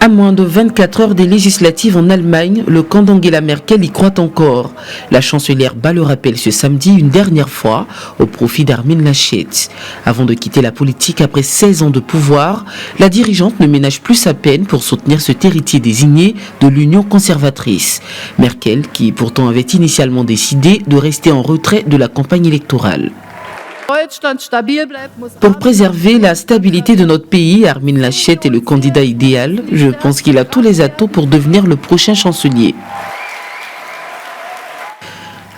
À moins de 24 heures des législatives en Allemagne, le camp d'Angela Merkel y croit encore. La chancelière bat le rappel ce samedi une dernière fois au profit d'Armin Laschet. Avant de quitter la politique après 16 ans de pouvoir, la dirigeante ne ménage plus sa peine pour soutenir cet héritier désigné de l'Union conservatrice. Merkel, qui pourtant avait initialement décidé de rester en retrait de la campagne électorale. Pour préserver la stabilité de notre pays, Armin Laschet est le candidat idéal. Je pense qu'il a tous les atouts pour devenir le prochain chancelier.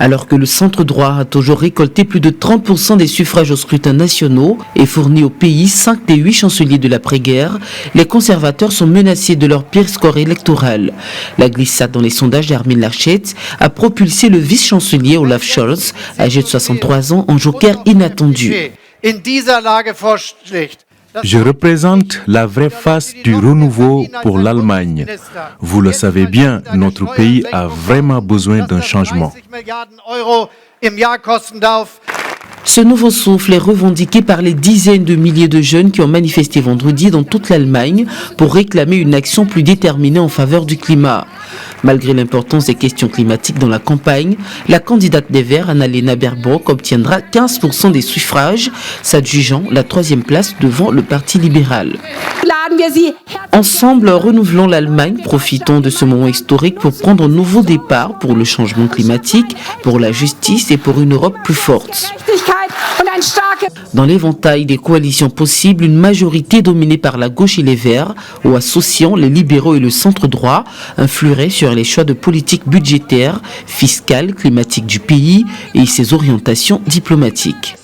Alors que le centre droit a toujours récolté plus de 30% des suffrages aux scrutins nationaux et fourni au pays 5 des 8 chanceliers de l'après-guerre, les conservateurs sont menacés de leur pire score électoral. La glissade dans les sondages d'Armin Laschet a propulsé le vice-chancelier Olaf Scholz, âgé de 63 ans, en joker inattendu. Je représente la vraie face du renouveau pour l'Allemagne. Vous le savez bien, notre pays a vraiment besoin d'un changement. Ce nouveau souffle est revendiqué par les dizaines de milliers de jeunes qui ont manifesté vendredi dans toute l'Allemagne pour réclamer une action plus déterminée en faveur du climat. Malgré l'importance des questions climatiques dans la campagne, la candidate des Verts, Annalena Baerbock, obtiendra 15% des suffrages, s'adjugeant la 3e place devant le Parti libéral. Ensemble, renouvelons l'Allemagne, profitons de ce moment historique pour prendre un nouveau départ pour le changement climatique, pour la justice et pour une Europe plus forte. Dans l'éventail des coalitions possibles, une majorité dominée par la gauche et les Verts, ou associant les libéraux et le centre-droit, influerait sur les choix de politique budgétaire, fiscale, climatique du pays et ses orientations diplomatiques.